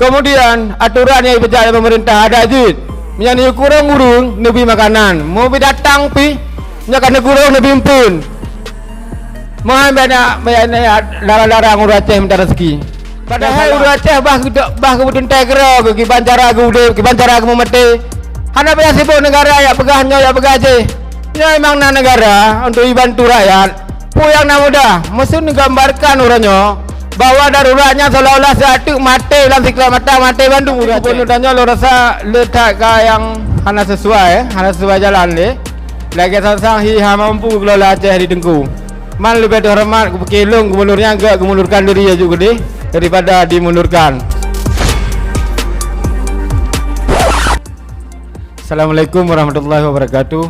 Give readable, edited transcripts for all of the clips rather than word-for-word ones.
Kemudian aturan yang dibuat oleh pemerintah ada je. Yang kurang-kurang nabi makanan. Mau datang pi, yang kena kurang nabi pun. Mohon banyak larang-larang urut Aceh minta rezeki. Padahal urut Aceh bah kemudian tegro ke Bancara ke udah ke Bancara ke Mumete. Hana banyak sibuk negara ya pegahnya ya pegah Aceh. Ya memang negara untuk dibantu rakyat. Puyang nak mudah, mesti menggambarkan urutnya bahwa daruratnya seolah-olah satu mati dalam sikla mata mati Bandung urut Aceh. Gubernurnya lo rasa letak yang hana sesuai jalan le. Lagi sang hi mampu kelola Aceh di Tengku. Man lebih hormat kelong gubernurnya enggak mengundurkan diri ya juga deh daripada dimundurkan. Assalamualaikum warahmatullahi wabarakatuh.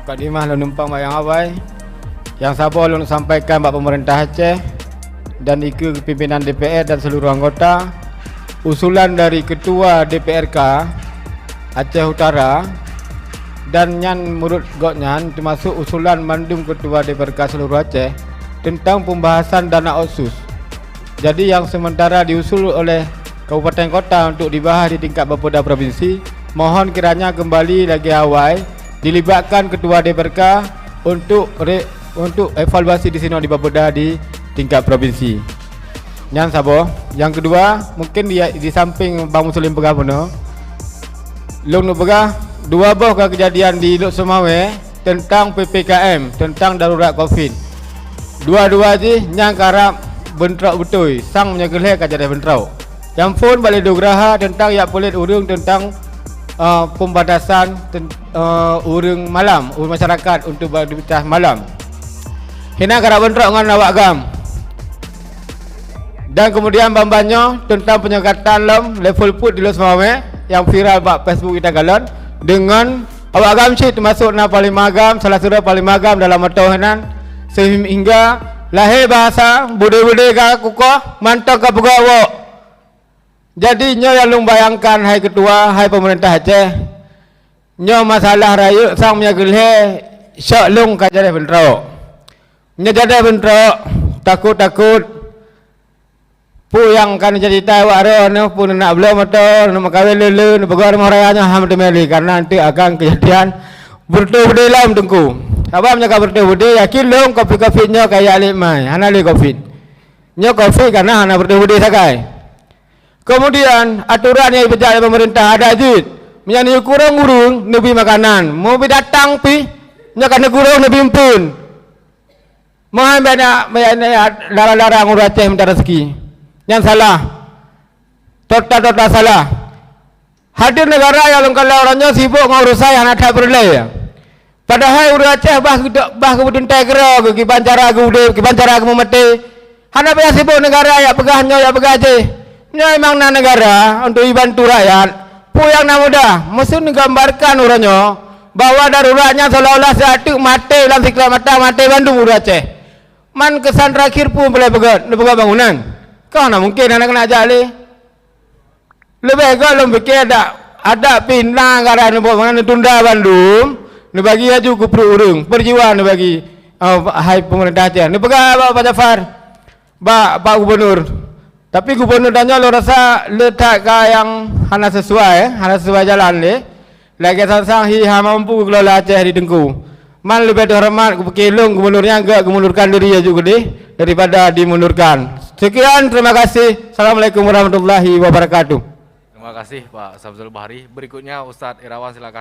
Kadimah lo numpang bayang abai yang sabar lo sampaikan Pak Pemerintah Aceh dan ikut pimpinan DPR dan seluruh anggota usulan dari Ketua DPRK Aceh Utara dan nyan menurut Goknyan termasuk usulan mandum Ketua DPRK seluruh Aceh tentang pembahasan dana otsus. Jadi yang sementara diusul oleh kabupaten kota untuk dibahas di tingkat Bapeda provinsi, mohon kiranya kembali lagi awal dilibatkan Ketua DPRK untuk evaluasi di sini di Bapeda di tingkat provinsi. Yang sabo, yang kedua mungkin di samping Bang Muslim Pegah Bono, long pegah dua buah kejadian di Lok Semawe tentang PPKM, tentang darurat Covid. Dua-dua je yang karap bentrok betul, sang menyegelih kejadian bentrok. Yang pun balik dograha tentang yang polit urung tentang pembatasan urung malam, urung masyarakat untuk beraktivitas malam. Hina karap bentrok dengan awak gam. Dan kemudian bambanyo tentang penyekatan level put di Lok Semawe yang viral bak Facebook kita galon dengan awak agam cik termasuk na paling magam salah satu paling magam dalam matohanan sehingga lahir bahasa bude-bude ka kukoh mantap ka pegawak. Jadi nyo yang lung bayangkan hai ketua hai pemerintah Aceh nyo masalah raya sang menyagelhe syok lung ka jadi bentrok nyo jadi bentrok takut-takut yang kan jadi tahu ada ni pun nak belum motor nak kawin lele nak pegang rumah rayanya ham temeli karena nanti akan kejadian berde dalam Tengku. Abang menjaga berde yakin long kopi nya kayak alik mai hana le kopi nya kopi karena hana berde sakai. Kemudian aturan yang dibuat oleh pemerintah ada je yang kurang-kurang nabi makanan mau datang pi nya kena kurang nabi pun. Mohon banyak larang-larang urut Aceh minta rezeki. Yang salah, total salah. Hadir negara yang kalau orangnya sibuk ngurus saya anak tak berlay. Padahal urut Aceh bah kemudian tegro ke Bancara ke udah ke Bancara ke Mumete. Hana banyak sibuk negara ya pegahnya ya pegah je. Nya memang negara untuk dibantu rakyat. Puyang nak mudah, mesti menggambarkan orangnya bahwa daruratnya seolah-olah satu mati dalam sikla mata mati Bandung urut Aceh. Man kesan terakhir pun boleh pegang bangunan. Kau nak mungkin anak kena jali. Lebih kau belum fikir ada pindah karena mana tunda Bandung. Ni bagi aja kupru urung perjiwa ni bagi hai pemerintah Aceh. Ni pegang Pak Jafar, Pak Gubernur. Tapi Gubernur tanya lo rasa letak yang hana sesuai jalan le. Lagi sang hi mampu kelola Aceh di Tengku. Man lebih hormat kelong gubernurnya enggak mengundurkan diri ya juga deh daripada dimundurkan. Sekian, terima kasih. Assalamualaikum warahmatullahi wabarakatuh. Terima kasih Pak Samsul Bahari. Berikutnya Ustadz Irawan silakan.